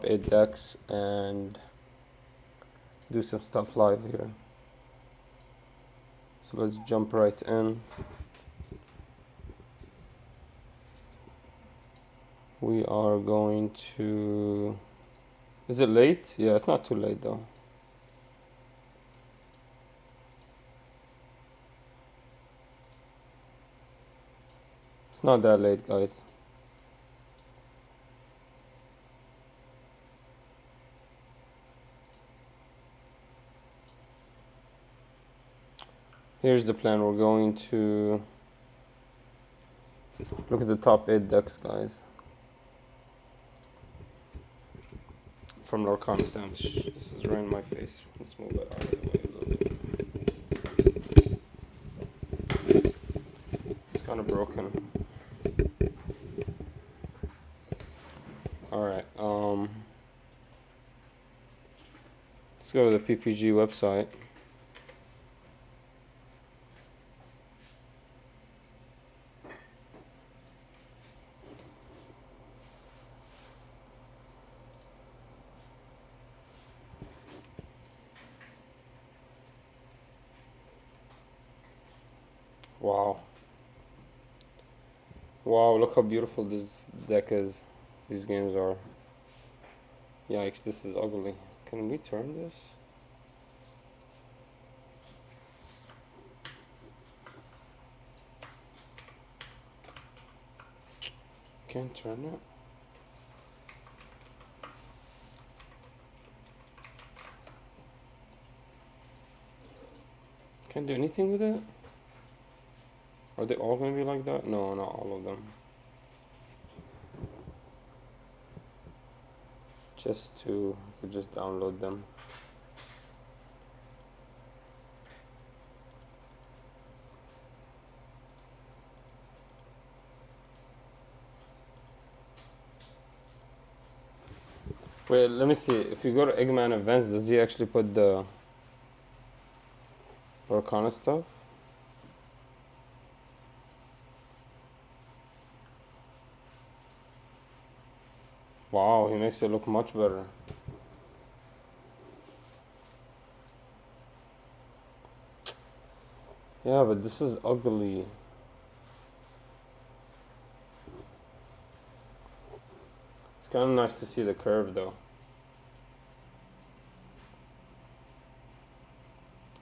8 decks and do some stuff live here. So let's jump right in. We are going to... Is it late? Yeah, it's not too late though. It's not that late, guys. Here's the plan. We're going to look at the top 8 decks, guys. From Lorcana. Damn, this is right in my face. Let's move it out of the way a little bit. It's kind of broken. Alright, let's go to the PPG website. Wow. Wow, look how beautiful this deck is. These games are. Yikes, this is ugly. Can we turn this? Can't turn it? Can't do anything with it? Are they all gonna be like that? No, not all of them. You could just download them. Wait, let me see. If you go to Eggman Events, does he actually put the Lorcana stuff? Wow, he makes it look much better. Yeah, but this is ugly. It's kind of nice to see the curve though.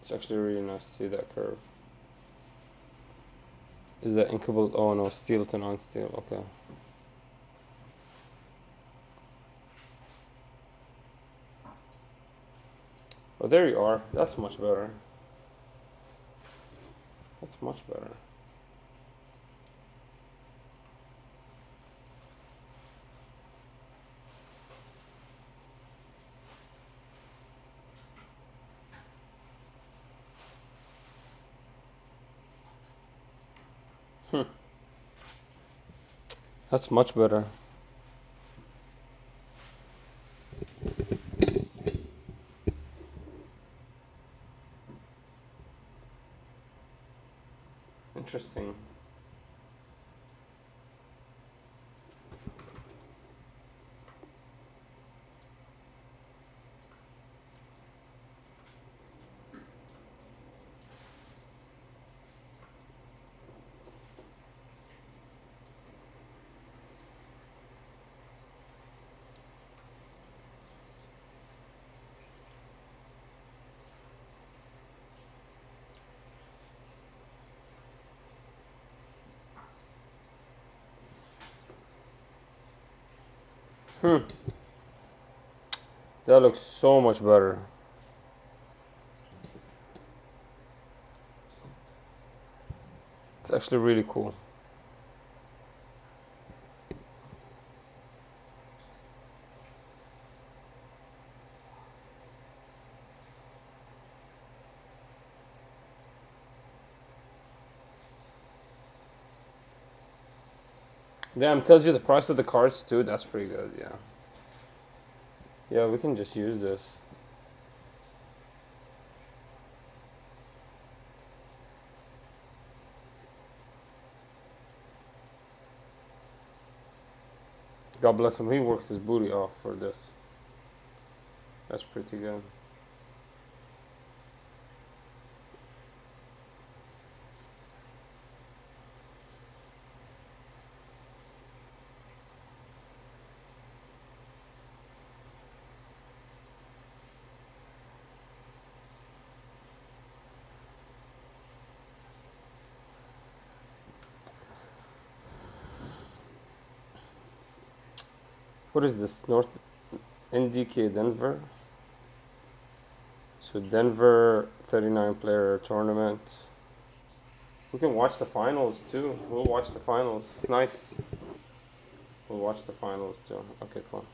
It's actually really nice to see that curve. Is that inkable? Oh no, steel to non-steel. Okay. Oh, there you are. That's much better. That's much better. That's much better. Interesting. That looks so much better. It's actually really cool. Damn, tells you the price of the cards too. That's pretty good, yeah. Yeah, we can just use this. God bless him. He works his booty off for this. That's pretty good. What is this? North NDK Denver. So Denver 39 player tournament. We can watch the finals too. We'll watch the finals. Nice. We'll watch the finals too. Okay, cool.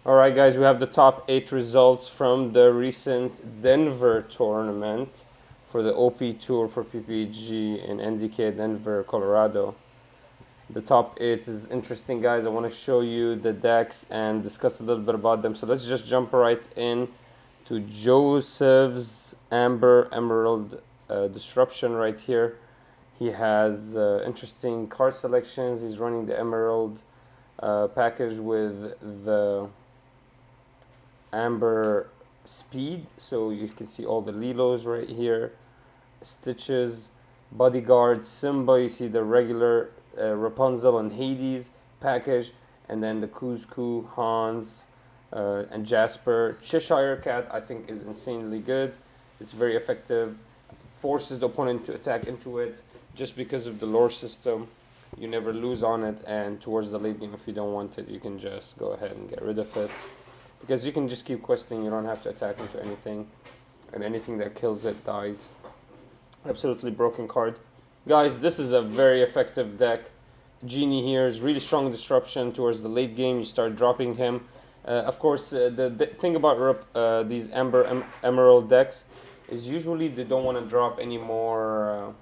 Alright guys, we have the top 8 results from the recent Denver tournament for the OP Tour for PPG in NDK Denver, Colorado. The top 8 is interesting, guys. I want to show you the decks and discuss a little bit about them. So let's just jump right in to Joseph's Amber Emerald Disruption right here. He has interesting card selections. He's running the Emerald package with the Amber Speed. So you can see all the Lilos right here. Stitches, Bodyguard, Simba. You see the regular Rapunzel and Hades package, and then the Kuzco, Hans, and Jasper. Cheshire Cat, I think, is insanely good. It's very effective. Forces the opponent to attack into it just because of the lore system. You never lose on it, and towards the late game, if you don't want it, you can just go ahead and get rid of it. Because you can just keep questing, you don't have to attack into anything, and anything that kills it dies. Absolutely broken card. Guys, this is a very effective deck. Genie here is really strong disruption towards the late game. You start dropping him. Of course, the thing about these Emerald decks is usually they don't want to drop any more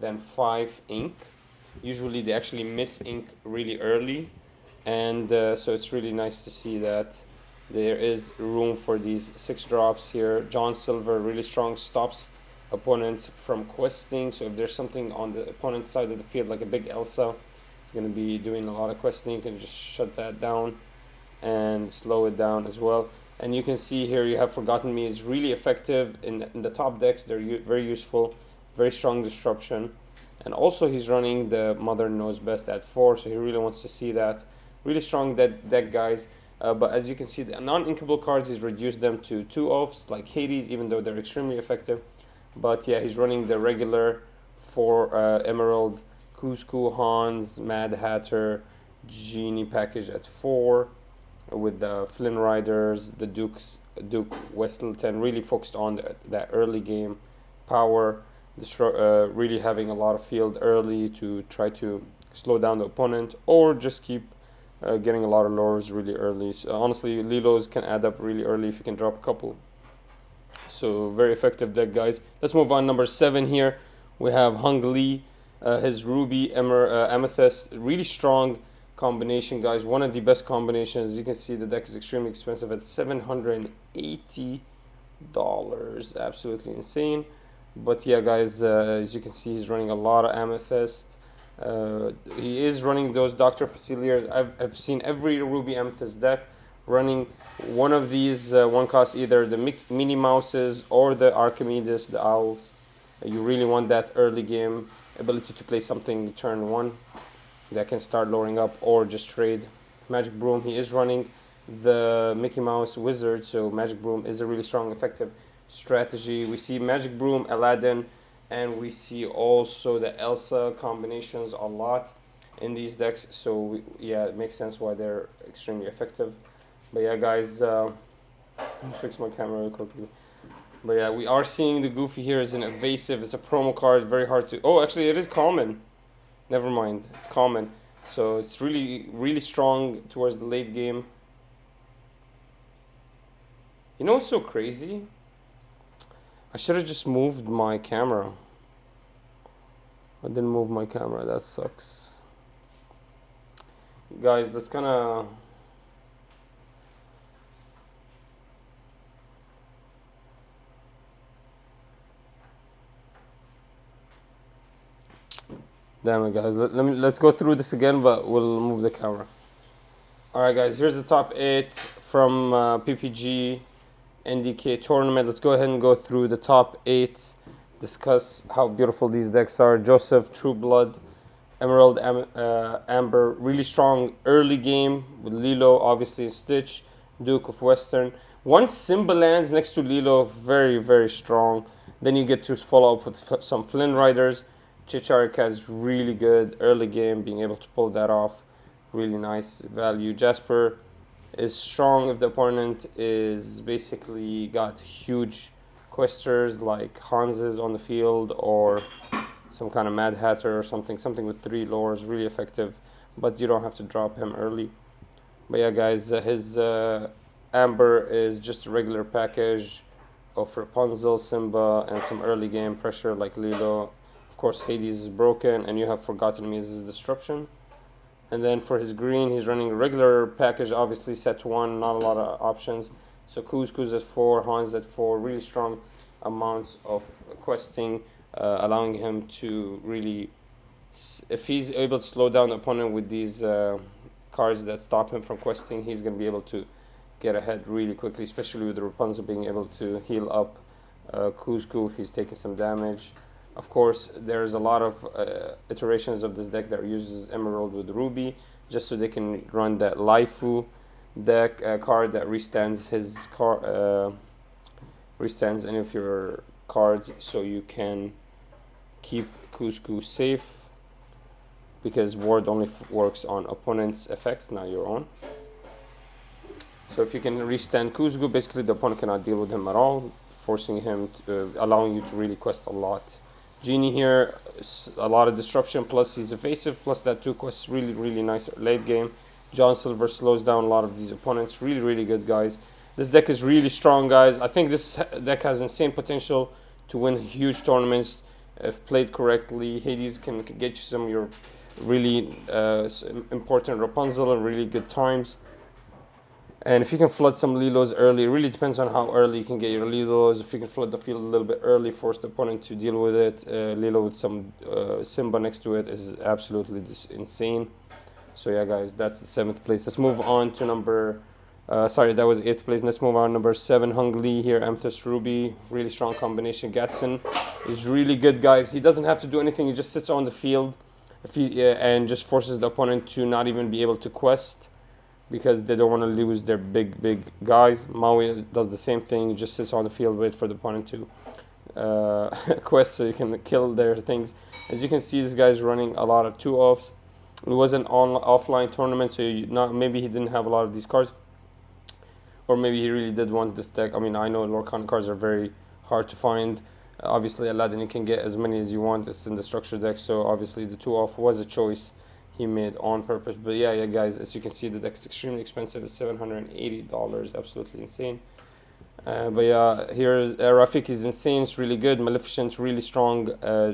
than 5 ink. Usually they actually miss ink really early. And so it's really nice to see that there is room for these 6 drops here. John Silver, really strong, stops opponents from questing. So if there's something on the opponent's side of the field, like a big Elsa, it's going to be doing a lot of questing. You can just shut that down and slow it down as well. And you can see here you have Forgotten Me is really effective in the top decks. They're very useful, very strong disruption. And also he's running the Mother Knows Best at 4, so he really wants to see that. Really strong deck, guys. But as you can see, the non-inkable cards, he's reduced them to 2-offs, like Hades, even though they're extremely effective. But yeah, he's running the regular 4 Emerald, Kuzco, Hans, Mad Hatter, Genie package at 4, with the Flynn Riders, the Duke Westleton, really focused on that early game power, really having a lot of field early to try to slow down the opponent, or just keep getting a lot of lures really early. So honestly, Lilos can add up really early if you can drop a couple. So very effective deck, guys. Let's move on. Number 7 here, we have Hung Lee, his Ruby Amethyst, really strong combination, guys. One of the best combinations. You can see the deck is extremely expensive at $780. Absolutely insane. But yeah, guys, as you can see, he's running a lot of Amethyst. He is running those Dr. Faciliers. I've seen every Ruby Amethyst deck running one of these. One costs either the Minnie Mouses or the Archimedes, the Owls. You really want that early game ability to play something turn 1 that can start lowering up, or just trade. Magic Broom, he is running the Mickey Mouse Wizard, so Magic Broom is a really strong, effective strategy. We see Magic Broom, Aladdin, and we see also the Elsa combinations a lot in these decks. So yeah, it makes sense why they're extremely effective. But yeah, guys, let me fix my camera real quickly. But yeah, we are seeing the Goofy here as an evasive. It's a promo card, very hard to. Oh, actually, it is common. Never mind, it's common. So it's really strong towards the late game. You know what's so crazy? I should have just moved my camera. I didn't move my camera, that sucks. Guys, that's kinda... Damn it, guys. Let's go through this again, but we'll move the camera. All right, guys. Here's the top 8 from PPG NDK tournament. Let's go ahead and go through the top 8. Discuss how beautiful these decks are. Joseph, True Blood, Emerald, Amber. Really strong early game with Lilo, obviously Stitch, Duke of Western. Once Simba lands next to Lilo, very, very strong. Then you get to follow up with some Flynn Riders. Chicharik has really good early game, being able to pull that off. Really nice value. Jasper is strong if the opponent is basically got huge questers like Hans's on the field or some kind of Mad Hatter or something with 3 lores, really effective, but you don't have to drop him early. But yeah, guys, his Amber is just a regular package of Rapunzel, Simba, and some early game pressure like Lilo. Of course, Hades is broken, and you have Forgotten Mia's Disruption. And then for his green, he's running a regular package, obviously set 1, not a lot of options. So Kuz at 4, Hans at 4, really strong amounts of questing, allowing him to really, if he's able to slow down the opponent with these cards that stop him from questing, he's going to be able to get ahead really quickly, especially with the Rapunzel being able to heal up Kuzku if he's taking some damage. Of course, there's a lot of iterations of this deck that uses Emerald with Ruby, just so they can run that Laifu deck card that restands his restands any of your cards, so you can keep Kuzku safe, because ward only works on opponent's effects, not your own. So if you can restand Kuzgu, basically the opponent cannot deal with him at all, forcing him to, allowing you to really quest a lot. Genie here, a lot of disruption, plus he's evasive, plus that 2 quests, really, really nice late game. John Silver slows down a lot of these opponents, really, really good, guys. This deck is really strong, guys. I think this deck has insane potential to win huge tournaments if played correctly. Hades can get you some of your really important Rapunzel and really good times. And if you can flood some Lilos early, it really depends on how early you can get your Lilos. If you can flood the field a little bit early, force the opponent to deal with it. Lilo with some Simba next to it is absolutely just insane. So yeah, guys, that's the 7th place. Let's move on to number... sorry, that was 8th place. Let's move on. Number 7, Hung Lee here, Amethyst Ruby. Really strong combination. Gatson is really good, guys. He doesn't have to do anything. He just sits on the field if he, and just forces the opponent to not even be able to quest, because they don't want to lose their big guys. Maui does the same thing. He just sits on the field, wait for the opponent to quest so you can kill their things. As you can see, this guy's running a lot of 2-offs. It was an offline tournament, so maybe he didn't have a lot of these cards, or maybe he really did want this deck. I mean, I know Lorcana cards are very hard to find. Obviously, Aladdin, you can get as many as you want. It's in the structure deck, so obviously the 2-off was a choice he made on purpose. But yeah, guys, as you can see, the deck's extremely expensive. It's $780, absolutely insane. But yeah, here's Rafik is insane. It's really good. Maleficent, really strong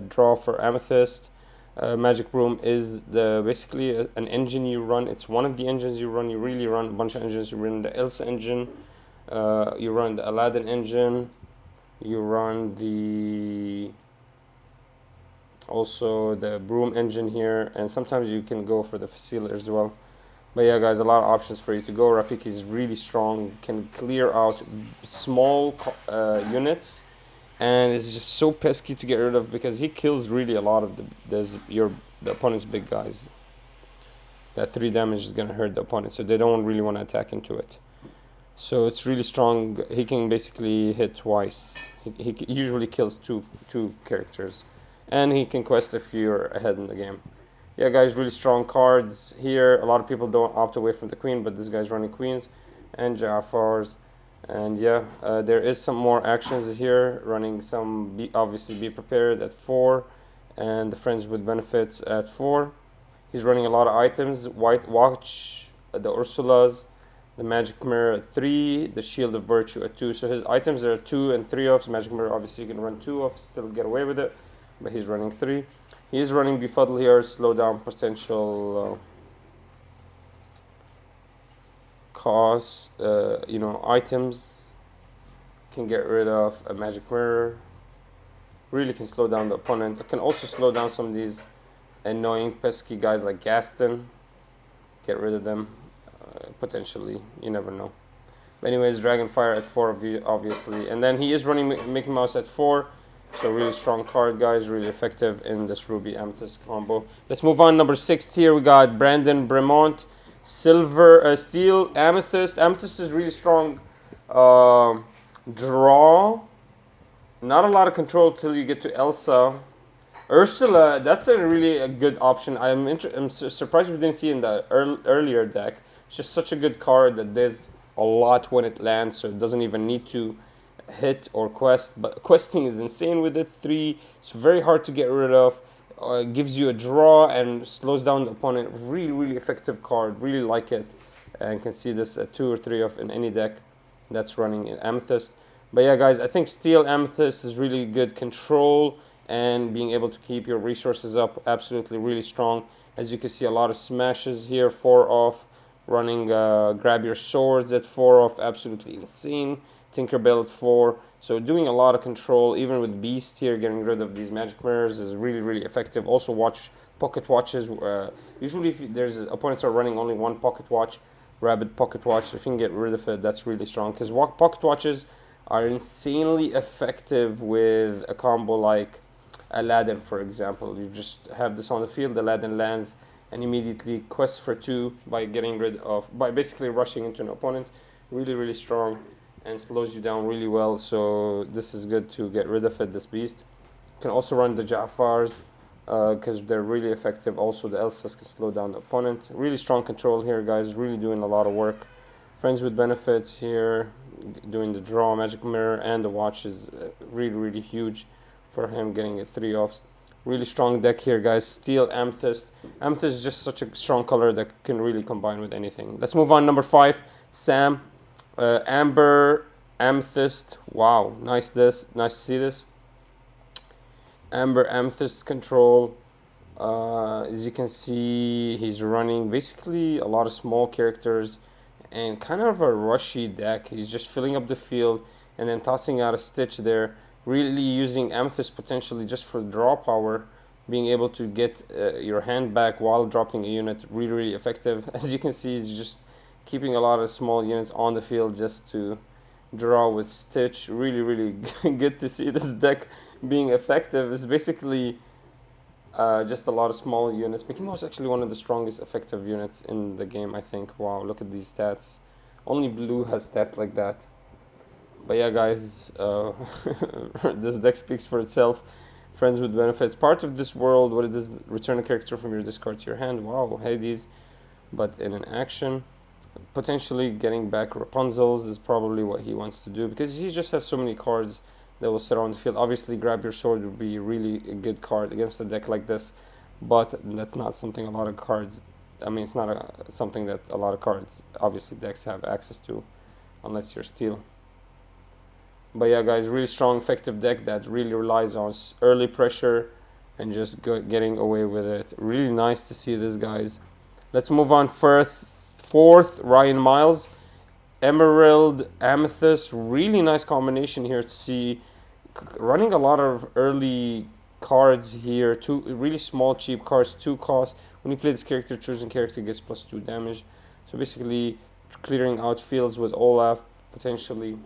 draw for Amethyst. Magic Broom is basically an engine you run. It's one of the engines you run. You really run a bunch of engines. You run the Elsa engine, you run the Aladdin engine, you run also the Broom engine here, and sometimes you can go for the Facilitator as well. But yeah, guys, a lot of options for you to go. Rafiki is really strong, can clear out small units, and it's just so pesky to get rid of, because he kills really a lot of the opponent's big guys. That 3 damage is going to hurt the opponent, so they don't really want to attack into it. So it's really strong. He can basically hit twice. He usually kills two characters, and he can quest if you're ahead in the game. Yeah, guys, really strong cards here. A lot of people don't opt away from the queen, but this guy's running queens and Jafars. And yeah, there is some more actions here, running some, obviously Be Prepared at 4, and the Friends with Benefits at 4. He's running a lot of items: White Watch, the Ursulas, the Magic Mirror at 3, the Shield of Virtue at 2. So his items are 2 and 3 offs. Magic Mirror, obviously you can run 2 offs, still get away with it, but he's running 3. He is running Befuddle here, slow down potential costs, items. Can get rid of a Magic Mirror. Really can slow down the opponent. It can also slow down some of these annoying pesky guys like Gaston. Get rid of them, potentially. You never know. But anyways, Dragonfire at 4 obviously. And then he is running Mickey Mouse at 4. So really strong card, guys. Really effective in this Ruby Amethyst combo. Let's move on. Number 6 tier, we got Brandon Bremont. Silver, Steel, Amethyst. Amethyst is really strong. Draw. Not a lot of control till you get to Elsa. Ursula, that's a good option. I'm surprised we didn't see it in the earlier deck. It's just such a good card that does a lot when it lands, so it doesn't even need to hit or quest. But questing is insane with it. 3, it's very hard to get rid of. Gives you a draw and slows down the opponent. Really, really effective card. Really like it. And can see this at 2 or 3 of in any deck that's running in Amethyst. But yeah, guys, I think Steel Amethyst is really good control and being able to keep your resources up. Absolutely really strong. As you can see, a lot of smashes here. 4 off. Running Grab Your Swords at 4 off. Absolutely insane. Tinkerbell at 4. So doing a lot of control, even with Beast here, getting rid of these magic mirrors is really, really effective. Also watch pocket watches. Usually if there's opponents are running only one pocket watch, Rabbit pocket watch, so if you can get rid of it, that's really strong. Because pocket watches are insanely effective with a combo like Aladdin, for example. You just have this on the field, Aladdin lands, and immediately quest for 2 by basically rushing into an opponent. Really, really strong and slows you down really well. So this is good to get rid of it, this beast. You can also run the Jafars because they're really effective. Also the Elsas can slow down the opponent. Really strong control here, guys. Really doing a lot of work. Friends with Benefits here, doing the draw, magic mirror, and the watch is really, really huge for him, getting it 3 offs. Really strong deck here, guys. Steel Amethyst. Amethyst is just such a strong color that can really combine with anything. Let's move on. Number 5, Sam. Amber Amethyst. Wow, nice to see this. Amber Amethyst control. As you can see, he's running basically a lot of small characters and kind of a rushy deck. He's just filling up the field and then tossing out a Stitch there. Really using Amethyst potentially just for draw power, being able to get your hand back while dropping a unit. Really, really effective. As you can see, he's just keeping a lot of small units on the field just to draw with Stitch. Really, really good to see this deck being effective. It's basically just a lot of small units. Mickey Mouse is actually one of the strongest effective units in the game, I think. Wow, look at these stats. Only Blue has stats like that. But yeah, guys, this deck speaks for itself. Friends with Benefits. Part of this world, what it is, return a character from your discard to your hand. Wow, Hades. But in an action, potentially getting back Rapunzel's is probably what he wants to do, because he just has so many cards that will sit on the field. Obviously, Grab Your Sword would be really a good card against a deck like this, but that's not something a lot of cards, I mean, it's not something that a lot of cards, obviously, decks have access to, unless you're Steel. But yeah, guys, really strong, effective deck that really relies on early pressure and just getting away with it. Really nice to see this, guys. Let's move on. Fourth, Ryan Miles. Emerald, Amethyst. Really nice combination here to see. Running a lot of early cards here. 2 really small, cheap cards, 2 cost. When you play this character, choosing character gets +2 damage. So basically, clearing out fields with Olaf, potentially.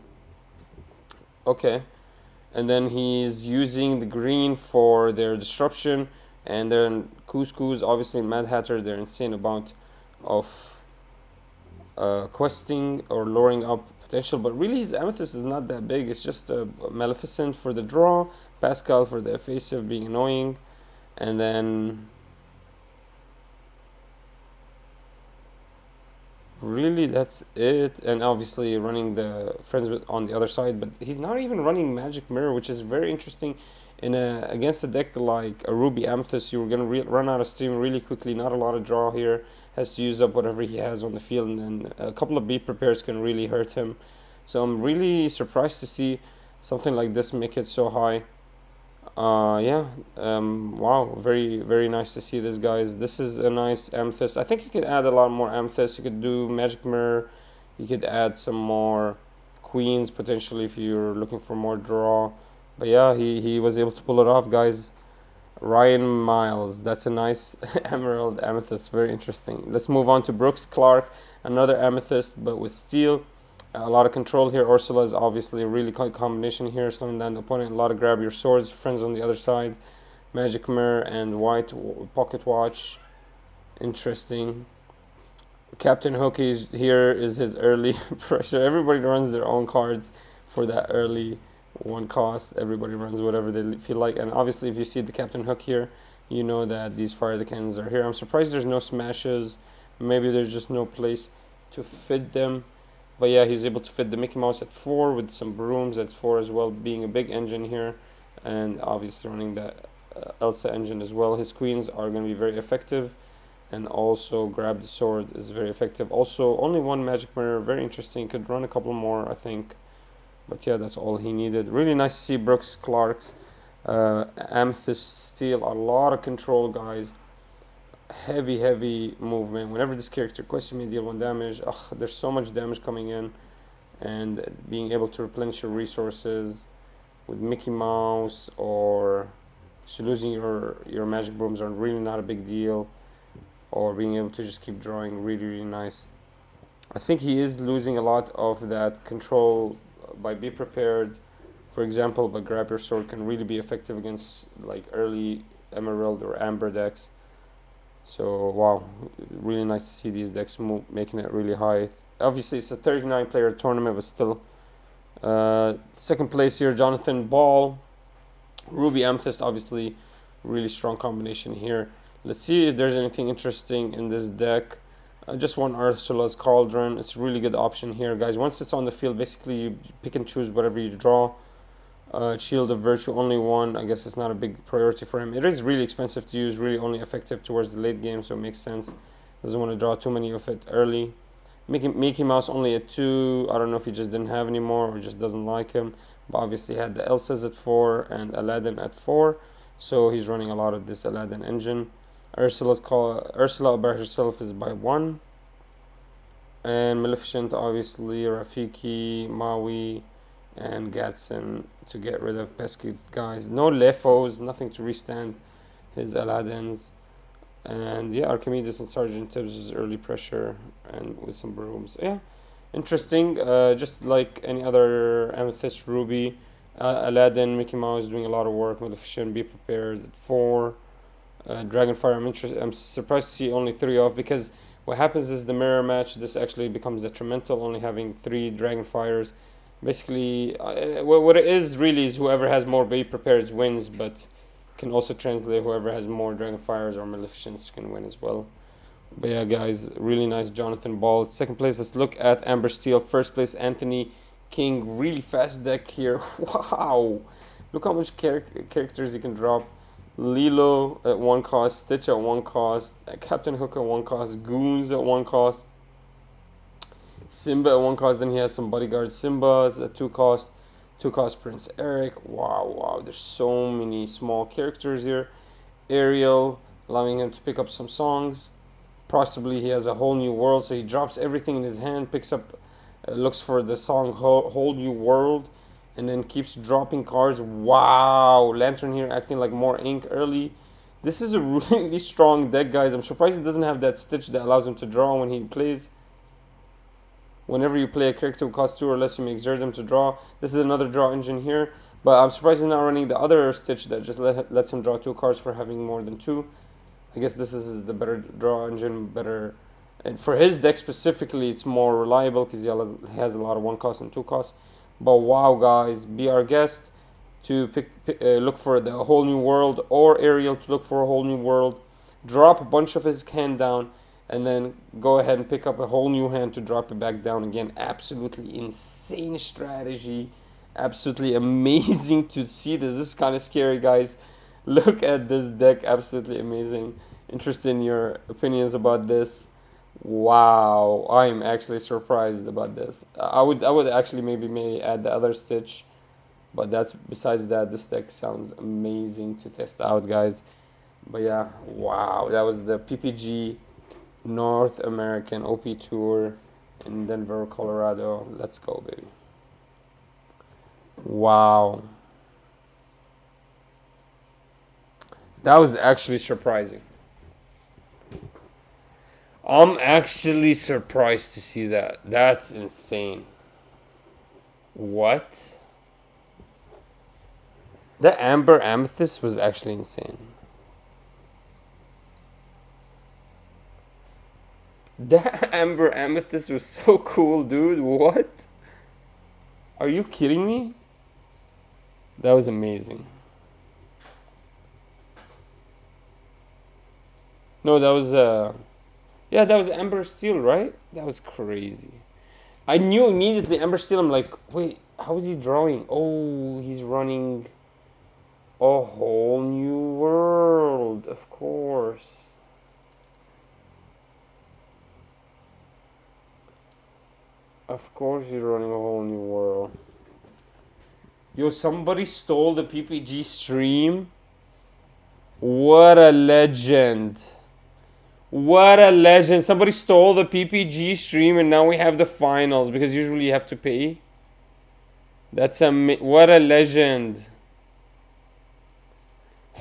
Okay, and then he's using the green for their disruption, and then Couscous, obviously Mad Hatter, they're insane amount of questing or luring up potential, but really his Amethyst is not that big. It's just Maleficent for the draw, Pascal for the evasive, being annoying, and then really that's it. And obviously running the friends with on the other side, but he's not even running Magic Mirror, which is very interesting. In against a deck like a Ruby Amethyst, you're gonna run out of steam really quickly. Not a lot of draw here. Has to use up whatever he has on the field, and then a couple of Be Prepares can really hurt him. So I'm really surprised to see something like this make it so high. Wow, very, very nice to see this, guys. This is a nice Amethyst. I think you could add a lot more Amethyst. You could do Magic Mirror. You could add some more Queens potentially if you're looking for more draw. But yeah, he was able to pull it off, guys. Ryan Miles, that's a nice emerald amethyst, very interesting. Let's move on to Brooks Clark, another amethyst but with steel. A lot of control here. Ursula is obviously a really good combination here, slowing down the opponent. A lot of grab your swords, friends on the other side. Magic mirror and white pocket watch, interesting. Captain Hook is here, is his early pressure. Everybody runs their own cards for that early one cost. Everybody runs whatever they feel like, and obviously if you see the Captain Hook here, you know that these fire the cannons are here. I'm surprised there's no smashes. Maybe there's just no place to fit them. But yeah, he's able to fit the Mickey Mouse at 4 with some brooms at 4 as well, being a big engine here, and obviously running the Elsa engine as well. His queens are going to be very effective, and also grab the sword is very effective. Also, only one magic mirror, very interesting. Could run a couple more, I think. But yeah, that's all he needed. Really nice to see Brooks Clark's amethyst steel. A lot of control, guys. Heavy movement. Whenever this character quests me, deal 1 damage. Ugh, there's so much damage coming in, and being able to replenish your resources with Mickey Mouse, or so losing your magic brooms are really not a big deal, or being able to just keep drawing, really nice. I think he is losing a lot of that control by Be Prepared, for example, but Grab Your Sword can really be effective against like early Emerald or Amber decks. So wow, really nice to see these decks making it really high. Obviously it's a 39 player tournament, but still. Second place here, Jonathan Ball. Ruby Amethyst, obviously really strong combination here. Let's see if there's anything interesting in this deck. Just one Ursula's Cauldron. It's a really good option here, guys. Once it's on the field, basically you pick and choose whatever you draw. Shield of Virtue, only one. I guess it's not a big priority for him. It is really expensive to use, really only effective towards the late game, so it makes sense. Doesn't want to draw too many of it early. Mickey Mouse only at 2. I don't know if he just didn't have any more or just doesn't like him. But obviously he had the Elsas at 4 and Aladdin at 4. So he's running a lot of this Aladdin engine. Ursula by herself is by 1. And Maleficent, obviously, Rafiki, Maui, and Gatson to get rid of pesky guys. No Lefos, nothing to restand his Aladdins. And yeah, Archimedes and Sergeant Tibbs is early pressure and with some brooms. Yeah, interesting. Just like any other Amethyst, Ruby, Aladdin, Mickey Mouse doing a lot of work. Maleficent, Be Prepared at 4. Dragonfire, I'm surprised to see only 3 off, because what happens is the mirror match, this actually becomes detrimental, only having 3 Dragonfires. Basically, what it is really is whoever has more Be Prepared wins, but can also translate whoever has more Dragonfires or Maleficents can win as well. But yeah, guys, really nice Jonathan Ball. Second place, let's look at Amber Steel. First place, Anthony King. Really fast deck here. Wow! Look how much characters you can drop. Lilo at 1 cost, Stitch at 1 cost, Captain Hook at 1 cost, Goons at 1 cost, Simba at 1 cost, then he has some bodyguard Simbas at 2 cost, 2 cost Prince Eric. Wow, there's so many small characters here. Ariel, allowing him to pick up some songs. Possibly he has a whole new world, so he drops everything in his hand, picks up, looks for the song Whole New World, and then keeps dropping cards. Wow, Lantern here acting like more ink early. This is a really strong deck, guys. I'm surprised it doesn't have that Stitch that allows him to draw when he plays. Whenever you play a character who costs 2 or less, you may exert them to draw. This is another draw engine here, but I'm surprised he's not running the other Stitch that just lets him draw 2 cards for having more than 2. I guess this is the better draw engine, better. And for his deck specifically, it's more reliable because he has a lot of 1 cost and 2 costs. But wow, guys, be our guest to look for the Whole New World, or Ariel to look for a Whole New World. Drop a bunch of his hand down, and then go ahead and pick up a whole new hand to drop it back down again. Absolutely insane strategy. Absolutely amazing to see this. This is kind of scary, guys. Look at this deck. Absolutely amazing. Interested in your opinions about this. Wow, I'm actually surprised about this. I would actually maybe add the other Stitch, but that's besides that. This deck sounds amazing to test out, guys. But yeah, wow, that was the PPG North American OP Tour in Denver, Colorado. Let's go, baby. Wow. That was actually surprising. I'm actually surprised to see that. That's insane. What? The Amber Amethyst was actually insane. That Amber Amethyst was so cool, dude. What? Are you kidding me? That was amazing. No, that was yeah, that was Amber Steel, right? That was crazy. I knew immediately Amber Steel. I'm like, wait, how is he drawing? Oh, he's running a whole new world, of course. Of course he's running a whole new world. Yo, somebody stole the PPG stream. What a legend. What a legend. Somebody stole the PPG stream and now we have the finals because usually you have to pay. That's what a legend.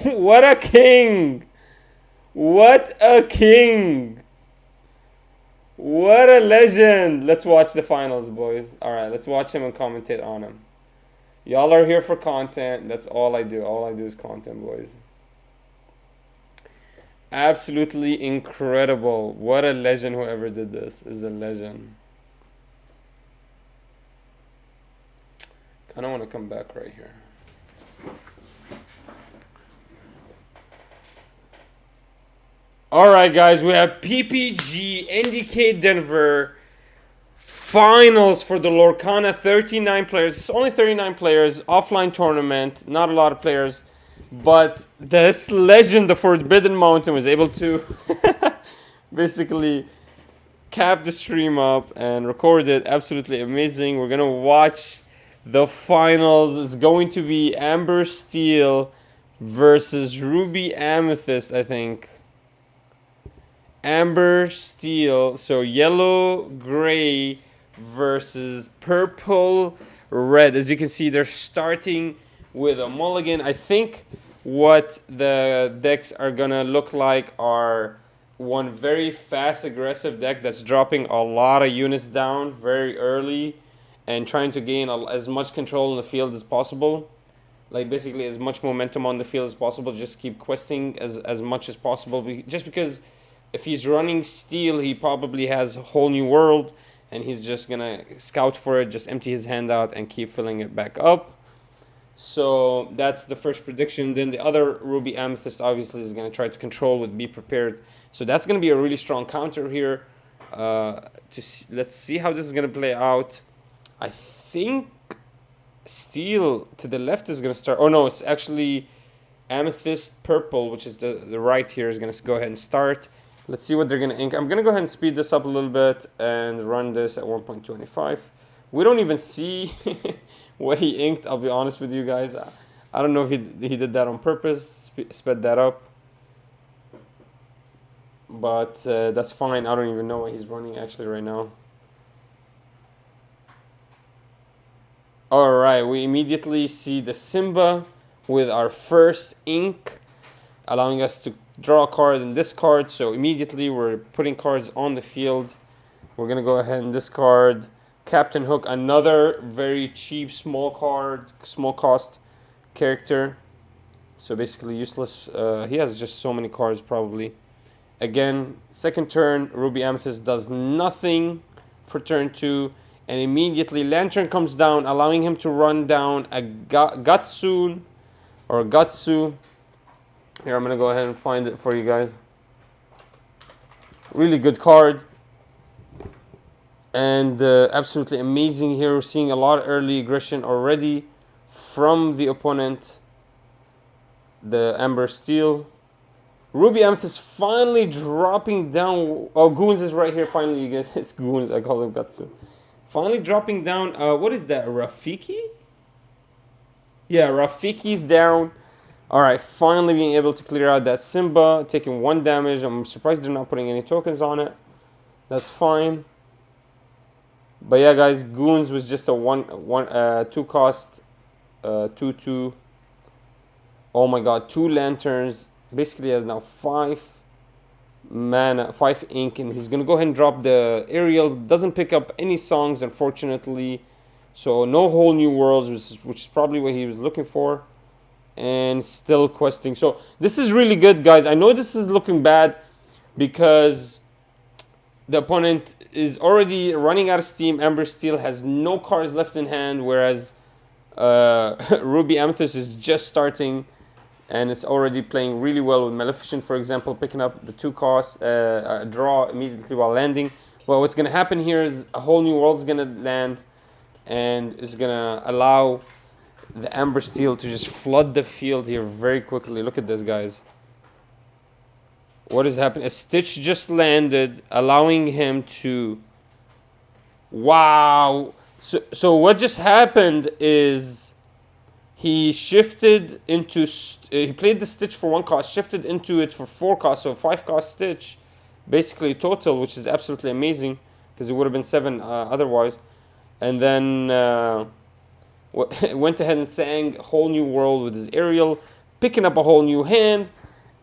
What a king. What a king. What a legend. Let's watch the finals, boys. Alright, let's watch him and commentate on him. Y'all are here for content. That's all I do. All I do is content, boys. Absolutely incredible. What a legend. Whoever did this is a legend. I don't want to come back right here. Alright, guys. We have PPG NDK Denver finals for the Lorcana. 39 players. It's only 39 players. Offline tournament. Not a lot of players. But this legend, the Forbidden Mountain, was able to basically cap the stream up and record it. Absolutely amazing. We're going to watch the finals. It's going to be Amber Steel versus Ruby Amethyst, I think. Amber Steel. So yellow, gray versus purple, red. As you can see, they're starting with a mulligan. I think what the decks are gonna look like are one very fast aggressive deck that's dropping a lot of units down very early and trying to gain as much control in the field as possible, like basically as much momentum on the field as possible. Just keep questing as much as possible, just because if he's running steel he probably has a whole new world and he's just gonna scout for it, just empty his hand out and keep filling it back up. So that's the first prediction. Then the other Ruby Amethyst obviously is going to try to control with Be Prepared. So that's going to be a really strong counter here. Let's see how this is going to play out. I think Steel to the left is going to start. Oh no, it's actually Amethyst Purple, which is the right here, is going to go ahead and start. Let's see what they're going to ink. I'm going to go ahead and speed this up a little bit and run this at 1.25. We don't even see what he inked, I'll be honest with you guys. I don't know if he did that on purpose, sped that up. But that's fine. I don't even know what he's running actually right now. Alright, we immediately see the Simba with our first ink, allowing us to draw a card and discard. So immediately we're putting cards on the field. We're going to go ahead and discard Captain Hook, another very cheap small cost character. So basically useless. He has just so many cards probably. Again, second turn, Ruby Amethyst does nothing for turn 2. And immediately Lantern comes down, allowing him to run down a Gatsu. Here, I'm going to go ahead and find it for you guys. Really good card. And absolutely amazing here. We're seeing a lot of early aggression already from the opponent. The Amber Steel. Ruby Amethyst finally dropping down. Oh, Goons is right here finally, you guys. It's Goons. I call him Gatsu. Finally dropping down. What is that? Rafiki? Yeah, Rafiki's down. Alright, finally being able to clear out that Simba. Taking 1 damage. I'm surprised they're not putting any tokens on it. That's fine. But yeah, guys, Goons was just a 2 cost 2/2. Oh my god, 2 lanterns basically has now 5 mana, 5 ink, and he's gonna go ahead and drop the aerial. Doesn't pick up any songs, unfortunately, so no whole new worlds, which is probably what he was looking for, and still questing. So this is really good, guys. I know this is looking bad because the opponent is already running out of steam. Ember Steel has no cards left in hand, whereas Ruby Amethyst is just starting, and it's already playing really well with Maleficent, for example, picking up the 2 costs, draw immediately while landing. Well, what's going to happen here is a whole new world is going to land, and is going to allow the Amber Steel to just flood the field here very quickly. Look at this, guys. What is happening? A Stitch just landed, allowing him to... Wow! So what just happened is he shifted into... he played the Stitch for 1 cost, shifted into it for 4 costs, so a 5 cost Stitch, basically total, which is absolutely amazing, because it would have been 7 otherwise. And then went ahead and sang Whole New World with his aerial, picking up a whole new hand,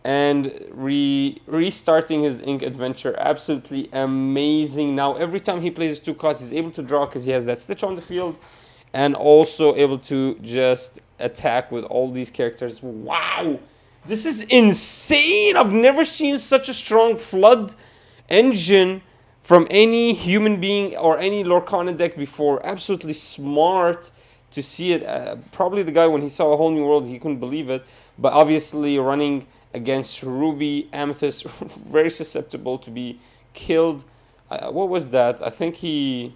and restarting his ink adventure. Absolutely amazing. Now every time he plays 2 cards, he's able to draw because he has that Stitch on the field, and also able to just attack with all these characters. Wow, this is insane. I've never seen such a strong flood engine from any human being or any Lorcana deck before. Absolutely smart to see it. Probably the guy, when he saw a whole new world, he couldn't believe it. But obviously running against Ruby Amethyst, very susceptible to be killed. What was that? I think he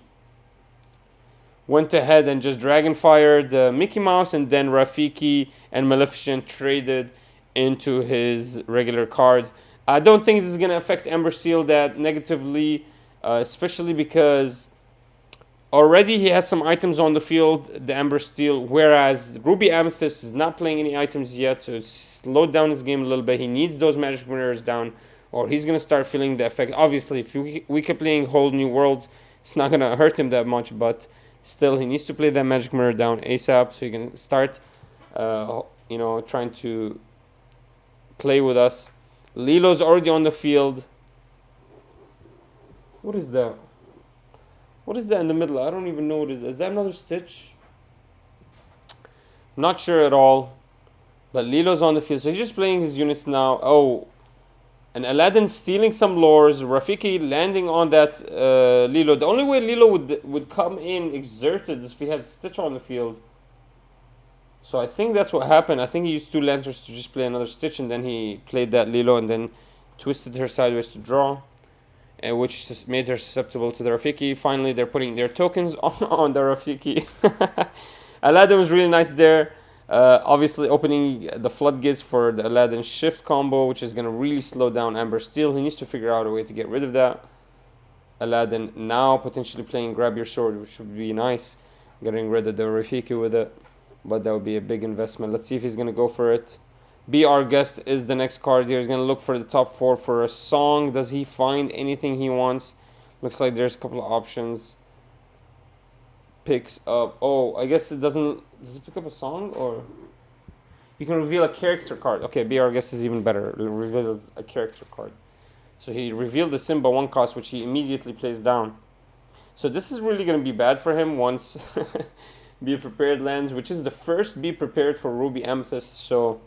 went ahead and just Dragon Fired Mickey Mouse, and then Rafiki and Maleficent traded into his regular cards. I don't think this is going to affect Ember Steel that negatively, especially because already he has some items on the field, the Ember Steel, whereas Ruby Amethyst is not playing any items yet, so slow down his game a little bit. He needs those magic mirrors down, or he's going to start feeling the effect. Obviously, if we keep playing Whole New Worlds, it's not going to hurt him that much, but still, he needs to play that magic mirror down ASAP, so he can start, trying to play with us. Lilo's already on the field. What is that? What is that in the middle? I don't even know what it is. Is that another Stitch? Not sure at all. But Lilo's on the field. So he's just playing his units now. Oh. And Aladdin stealing some lores. Rafiki landing on that Lilo. The only way Lilo would come in exerted is if he had Stitch on the field. So I think that's what happened. I think he used 2 lanterns to just play another Stitch, and then he played that Lilo and then twisted her sideways to draw, which made her susceptible to the Rafiki. Finally, they're putting their tokens on the Rafiki. Aladdin was really nice there. Obviously opening the floodgates for the Aladdin shift combo, which is going to really slow down Amber Steel. He needs to figure out a way to get rid of that. Aladdin now potentially playing Grab Your Sword, which would be nice. Getting rid of the Rafiki with it. But that would be a big investment. Let's see if he's going to go for it. Be Our Guest is the next card here. He's going to look for the top 4 for a song. Does he find anything he wants? Looks like there's a couple of options. Picks up... Oh, I guess it doesn't... Does it pick up a song? Or... You can reveal a character card. Okay, Be Our Guest is even better. It reveals a character card. So he revealed the Simba 1 cost, which he immediately plays down. So this is really going to be bad for him once... Be Prepared lands, which is the first Be Prepared for Ruby Amethyst. So...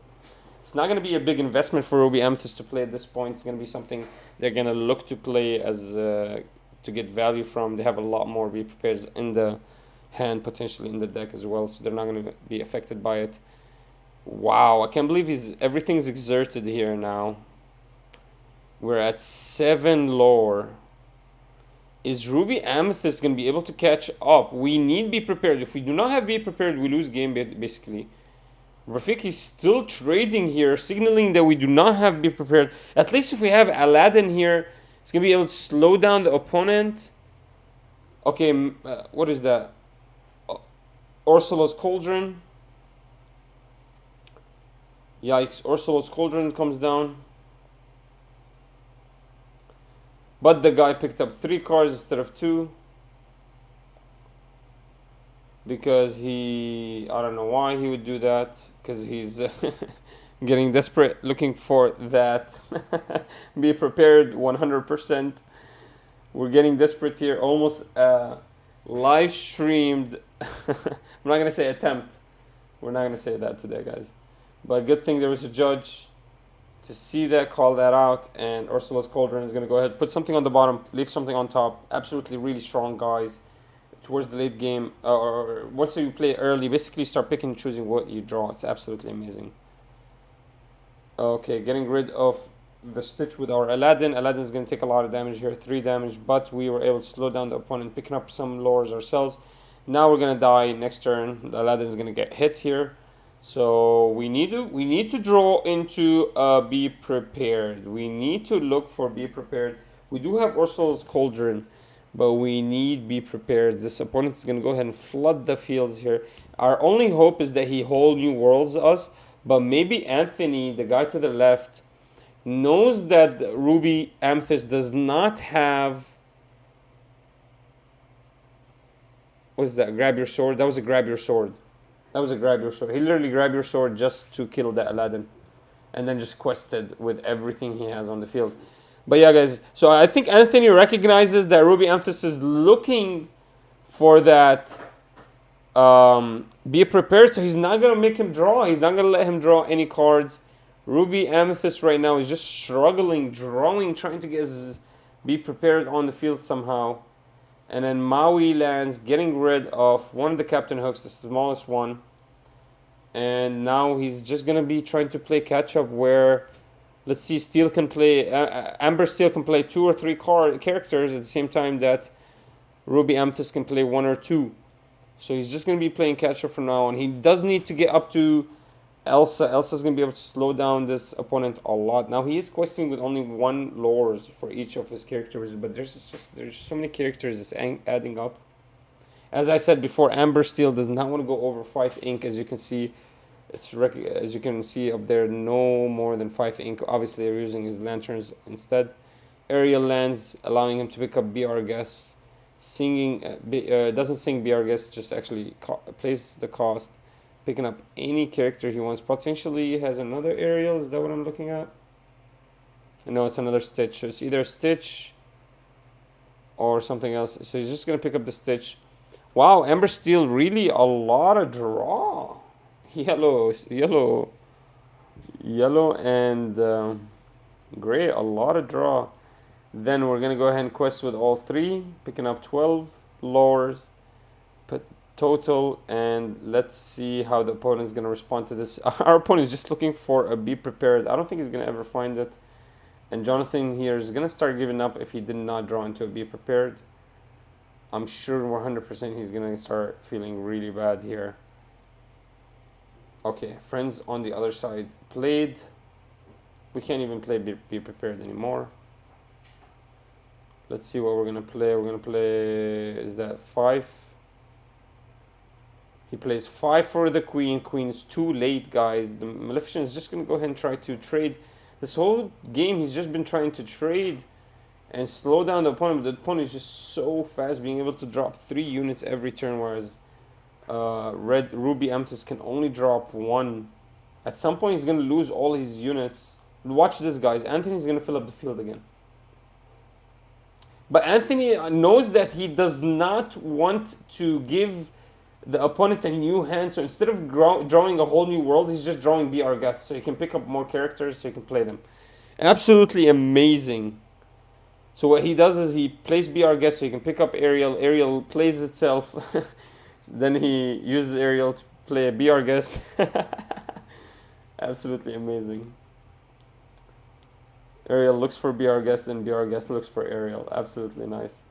It's not going to be a big investment for Ruby Amethyst to play at this point. It's going to be something they're going to look to play as to get value from. They have a lot more Be Prepared in the hand, potentially in the deck as well, so they're not going to be affected by it. Wow, I can't believe everything's exerted here now. We're at 7 lore. Is Ruby Amethyst going to be able to catch up? We need Be Prepared. If we do not have Be Prepared, we lose game basically. Rafiki is still trading here, signaling that we do not have Be Prepared. At least if we have Aladdin here, it's going to be able to slow down the opponent. Okay, what is that? Ursula's Cauldron. Yikes, Ursula's Cauldron comes down. But the guy picked up 3 cards instead of 2. Because I don't know why he would do that. Because he's Getting desperate, looking for that. Be prepared 100%. We're getting desperate here. Almost live streamed. I'm not going to say attempt. We're not going to say that today, guys. But good thing there was a judge to see that, call that out. And Ursula's Cauldron is going to go ahead, put something on the bottom, leave something on top. Absolutely really strong, guys. Towards the late game, or once you play early, basically start picking and choosing what you draw. It's absolutely amazing. Okay, getting rid of the Stitch with our Aladdin. Aladdin is going to take a lot of damage here, 3 damage, but we were able to slow down the opponent, picking up some lures ourselves. Now we're going to die next turn. Aladdin is going to get hit here. So we need to draw into Be Prepared. We need to look for Be Prepared. We do have Ursula's Cauldron, but we need Be Prepared. This opponent is going to go ahead and flood the fields here. Our only hope is that he whole new worlds us, but maybe Anthony, the guy to the left, knows that Ruby Amethyst does not have... What's that? Grab your sword? That was a grab your sword. That was a grab your sword. He literally grabbed your sword just to kill the Aladdin. And then just quested with everything he has on the field. But yeah, guys. So I think Anthony recognizes that Ruby Amethyst is looking for that... Be prepared, so he's not going to make him draw. He's not going to let him draw any cards. Ruby Amethyst right now is just struggling, drawing, trying to get his Be Prepared on the field somehow. And then Maui lands, getting rid of one of the Captain Hooks, the smallest one. And now he's just going to be trying to play catch-up where, let's see, Steel can play, Amber Steel can play 2 or 3 characters at the same time that Ruby Amethyst can play 1 or 2. So he's just going to be playing catch-up from now on. He does need to get up to Elsa. Elsa's going to be able to slow down this opponent a lot. Now he is questing with only 1 lures for each of his characters, but there's so many characters it's adding up. As I said before, Amber Steel does not want to go over 5 ink. As you can see, as you can see up there, no more than 5 ink. Obviously, they're using his lanterns instead. Ariel lands, allowing him to pick up BR Guess. Singing doesn't sing BR Guess, just actually plays the cost, picking up any character he wants. Potentially has another Ariel. Is that what I'm looking at? No, it's another Stitch. So it's either Stitch or something else. So he's just gonna pick up the Stitch. Wow, Amber Steel, really a lot of draw. Yellow, and gray, a lot of draw. Then we're going to go ahead and quest with all 3, picking up 12 lures, put total, and let's see how the opponent is going to respond to this. Our opponent is just looking for a Be Prepared. I don't think he's going to ever find it. And Jonathan here is going to start giving up if he did not draw into a Be Prepared. I'm sure 100% he's going to start feeling really bad here. Okay, friends on the other side played. We can't even play Be Prepared anymore. Let's see what we're going to play. We're going to play, is that 5? He plays 5 for the Queen. Queen's too late, guys. The Maleficent is just going to go ahead and try to trade. This whole game, he's just been trying to trade and slow down the opponent. But the opponent is just so fast, being able to drop 3 units every turn, whereas Ruby Amethyst can only drop 1. At some point, he's going to lose all his units. Watch this, guys. Anthony's going to fill up the field again. But Anthony knows that he does not want to give the opponent a new hand. So instead of drawing a whole new world, he's just drawing BR Guess. So he can pick up more characters so he can play them. Absolutely amazing. So what he does is he plays BR Guess so he can pick up Ariel. Ariel plays itself. Then he uses Ariel to play a BR Guess. Absolutely amazing. Ariel looks for BR Guest and BR Guest looks for Ariel. Absolutely nice.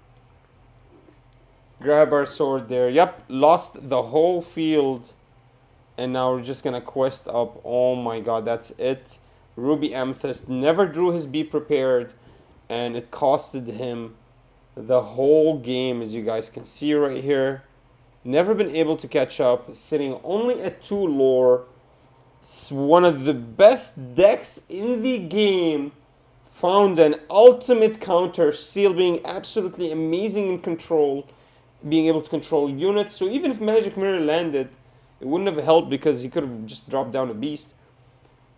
Grab our sword there. Yep, lost the whole field. And now we're just going to quest up. Oh my god, that's it. Ruby Amethyst never drew his Be Prepared. And it costed him the whole game, as you guys can see right here. Never been able to catch up. Sitting only at 2 lore. It's one of the best decks in the game. Found an ultimate counter, still being absolutely amazing in control, being able to control units. So even if Magic Mirror landed, it wouldn't have helped because he could have just dropped down a beast.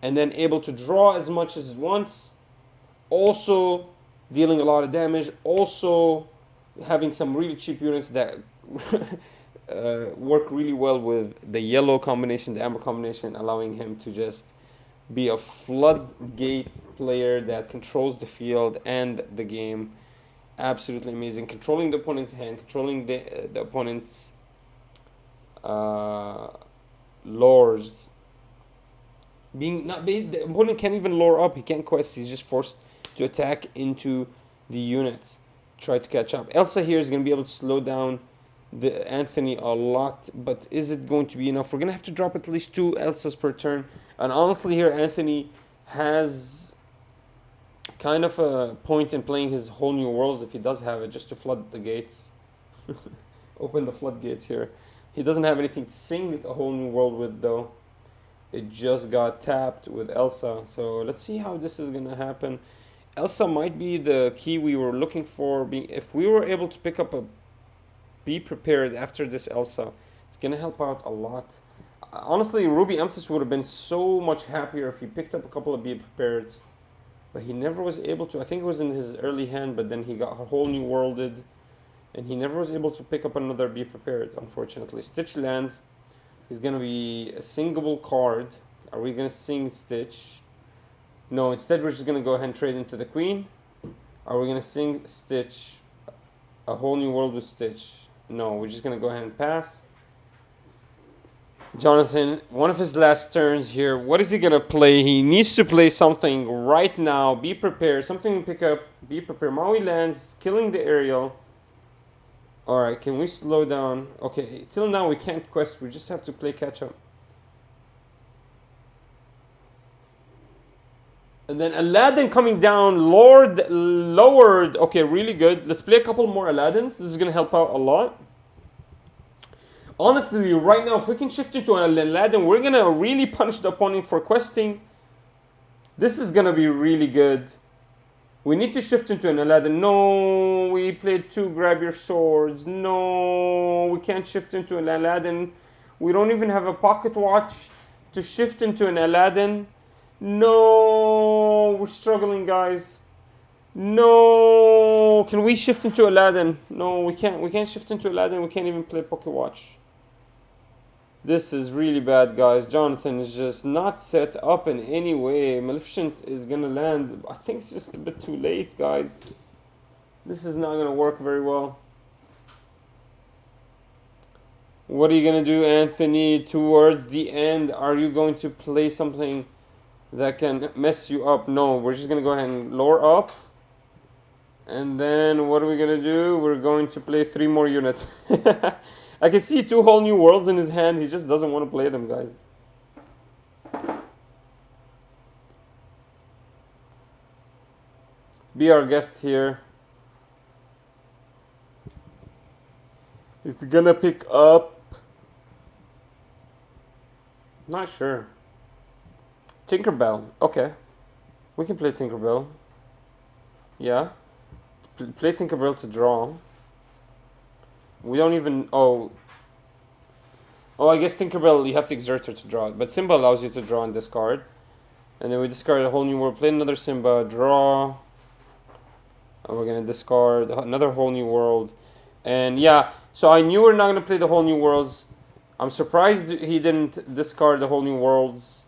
and then able to draw as much as it wants, also dealing a lot of damage, also having some really cheap units that work really well with the yellow combination, the amber combination, allowing him to just be a floodgate player that controls the field and the game. Absolutely amazing. Controlling the opponent's hand, controlling the opponent's lures. The opponent can't even lure up. He can't quest. He's just forced to attack into the units. Try to catch up. Elsa here is going to be able to slow down the Anthony a lot, but is it going to be enough? We're going to have to drop at least 2 Elsas per turn. And honestly here, Anthony has kind of a point in playing his whole new worlds, if he does have it, just to flood the gates. Open the floodgates here. He doesn't have anything to sing a whole new world with, though. It just got tapped with Elsa. So let's see how this is going to happen. Elsa might be the key we were looking for. If we were able to pick up a Be Prepared after this Elsa, it's going to help out a lot. Honestly, Ruby Amethyst would have been so much happier if he picked up a couple of Be Prepared. But he never was able to. I think it was in his early hand, but then he got a whole new worlded. And he never was able to pick up another Be Prepared, unfortunately. Stitch lands. He's going to be a singable card. Are we going to sing Stitch? No, instead we're just going to go ahead and trade into the Queen. Are we going to sing Stitch? A whole new world with Stitch? No, we're just going to go ahead and pass. Jonathan, one of his last turns here. What is he going to play? He needs to play something right now. Be prepared. Something to pick up. Be prepared. Maui lands, killing the aerial. Alright, can we slow down? Okay, till now we can't quest. We just have to play catch up. And then Aladdin coming down. Lord lowered. Okay, really good. Let's play a couple more Aladdins. This is going to help out a lot. Honestly, right now, if we can shift into an Aladdin, we're going to really punish the opponent for questing. This is going to be really good. We need to shift into an Aladdin. No, we played 2 grab your swords. No, we can't shift into an Aladdin. We don't even have a pocket watch to shift into an Aladdin. No, we're struggling, guys. No, can we shift into Aladdin? No, we can't. We can't shift into Aladdin. We can't even play pocket watch. This is really bad, guys. Jonathan is just not set up in any way. Maleficent is going to land. I think it's just a bit too late, guys. This is not going to work very well. What are you going to do, Anthony, towards the end? Are you going to play something that can mess you up? No, we're just going to go ahead and lower up. And then what are we going to do? We're going to play 3 more units. I can see 2 whole new worlds in his hand. He just doesn't want to play them, guys. Be our guest here. He's gonna pick up. Not sure. Tinkerbell. Okay. We can play Tinkerbell. Yeah. Play Tinkerbell to draw. We don't even... Oh, I guess Tinkerbell, you have to exert her to draw it. But Simba allows you to draw and discard. And then we discard a whole new world. Play another Simba. Draw. And we're going to discard another whole new world. And yeah, so I knew we're not going to play the whole new worlds. I'm surprised he didn't discard the whole new worlds.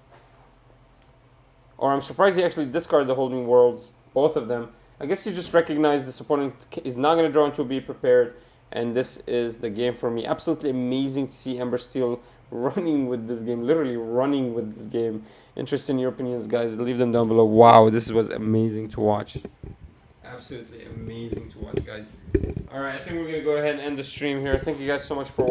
Or I'm surprised he actually discarded the whole new worlds. Both of them. I guess you just recognize this opponent is not going to draw into Be Prepared. And this is the game for me. Absolutely amazing to see Ember Steel running with this game. Literally running with this game. Interested in your opinions, guys. Leave them down below. Wow, this was amazing to watch. Absolutely amazing to watch, guys. Alright, I think we're going to go ahead and end the stream here. Thank you guys so much for watching.